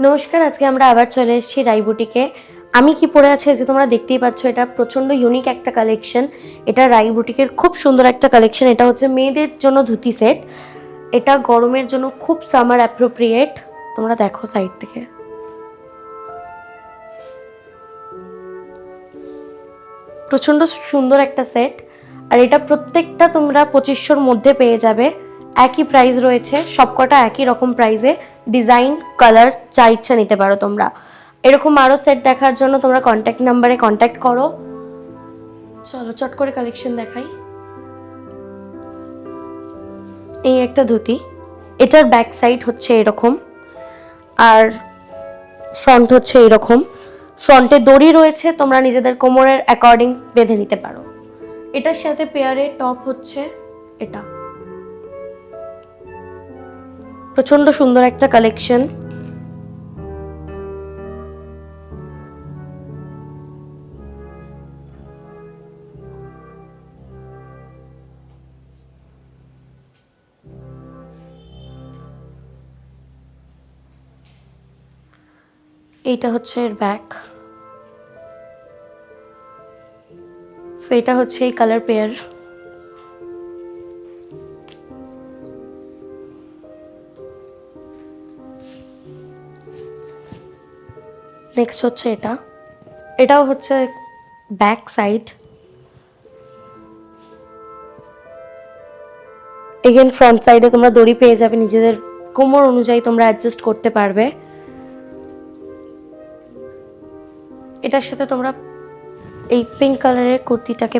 নমস্কার, আজকে আমরা আবার চলে এসেছি রাই বুটিকে। আমি কি পরে আছি যে তোমরা দেখতেই পাচ্ছ, এটা প্রচন্ড ইউনিক একটা কালেকশন। এটা রাই বুটিকের খুব সুন্দর একটা কালেকশন। এটা হচ্ছে মেয়েদের জন্য ধুতি সেট। এটা গরমের জন্য খুব সামার অ্যাপ্রোপ্রিয়েট। তোমরা দেখো সাইড থেকে, প্রচন্ড সুন্দর একটা সেট। আর এটা প্রত্যেকটা তোমরা 2500-র মধ্যে পেয়ে যাবে। একই প্রাইস রয়েছে, সবকটা একই রকম প্রাইসে। ডিজাইন, কালার যা ইচ্ছা নিতে পারো তোমরা। এরকম আরও সেট দেখার জন্য তোমরা কন্ট্যাক্ট নাম্বারে কন্ট্যাক্ট করো। চলো চট করে কালেকশন দেখাই। এই একটা ধুতি, এটার ব্যাক সাইড হচ্ছে এরকম, আর ফ্রন্ট হচ্ছে এরকম। ফ্রন্টে দড়ি রয়েছে, তোমরা নিজেদের কোমরের অ্যাকর্ডিং বেঁধে নিতে পারো। এটার সাথে পেয়ারে টপ হচ্ছে এটা। প্রচন্ড সুন্দর একটা কালেকশন। এইটা হচ্ছে এর ব্যাক। সো এটা হচ্ছে এই কালার পেয়ার। নেক্সট হচ্ছে এটা, এটাও হচ্ছে ব্যাক সাইড। এগেন ফ্রন্ট সাইডে তোমরা দড়ি পেয়ে যাবে, নিজেদের কোমর অনুযায়ী তোমরা অ্যাডজাস্ট করতে পারবে। এটার সাথে তোমরা এই পিঙ্ক কালারের কুর্তিটাকে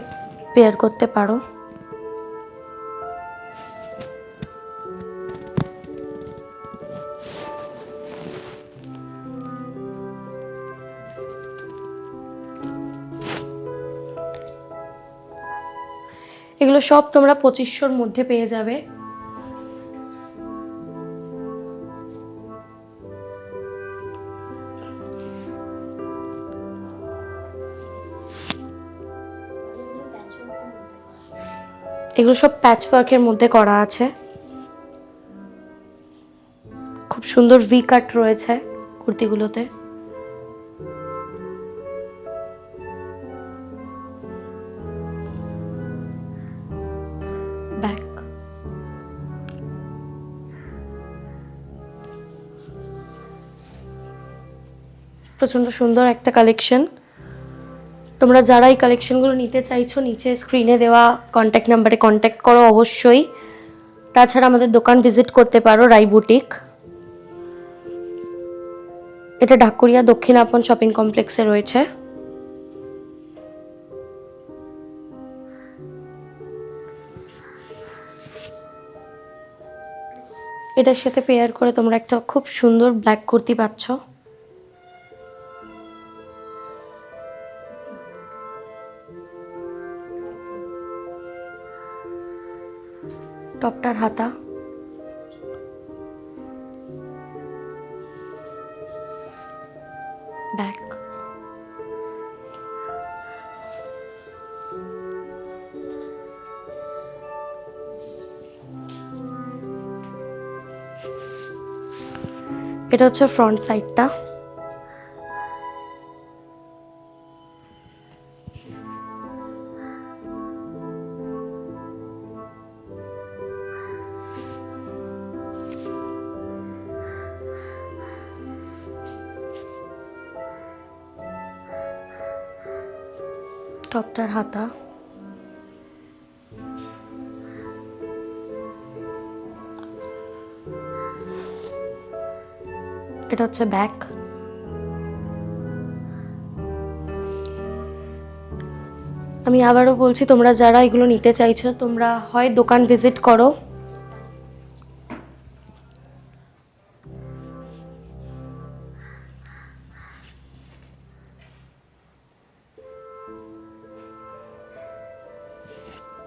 পেয়ার করতে পারো। এগুলো সব তোমরা 2500-র মধ্যে পেয়ে যাবে। এগুলো সব প্যাচ ওয়ার্কের মধ্যে করা আছে। খুব সুন্দর ভি কাট রয়েছে কুর্তিগুলোতে। ব্যাক, প্রচন্ড সুন্দর একটা কালেকশন। তোমরা যারা এই কালেকশনগুলো নিতে চাইছো, নিচে স্ক্রিনে দেওয়া কন্ট্যাক্ট নাম্বারে কন্ট্যাক্ট করো অবশ্যই। তাছাড়া আমাদের দোকান ভিজিট করতে পারো, রাই বুটিক। এটা ঢাকুরিয়া দক্ষিণ আপন শপিং কমপ্লেক্সে রয়েছে। এটার সাথে পেয়ার করে তোমরা একটা খুব সুন্দর ব্ল্যাক কুর্তি পাচ্ছ। টপটার হাতা, ব্যাক। এটা হচ্ছে ফ্রন্ট সাইডটা। টপটার হাতা, এটা হচ্ছে ব্যাক। আমি আবারও বলছি, তোমরা যারা এগুলো নিতে চাইছো, তোমরা হয় দোকান ভিজিট করো,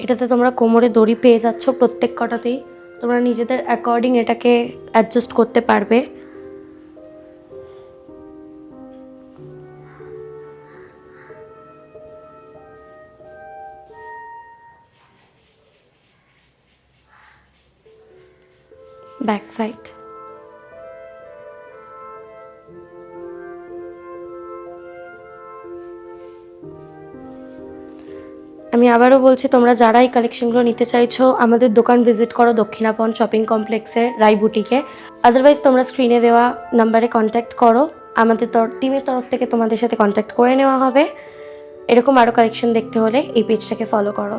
এটাতে তোমরা কোমরে দড়ি পেয়ে যাচ্ছ প্রত্যেক কটাতেই। তোমরা নিজেদের অ্যাকর্ডিং এটাকে অ্যাডজাস্ট করতে পারবে। ব্যাক সাইড, আমি আবারও বলছি, তোমরা যারা এই কালেকশনগুলো নিতে চাইছো আমাদের দোকান ভিজিট করো দক্ষিণাপন শপিং কমপ্লেক্সের রাই বুটিকে। আদারওয়াইজ তোমরা স্ক্রিনে দেওয়া নাম্বারে কন্ট্যাক্ট করো, আমাদের টিমের তরফ থেকে তোমাদের সাথে কন্ট্যাক্ট করে নেওয়া হবে। এরকম আরও কালেকশন দেখতে হলে এই পেজটাকে ফলো করো।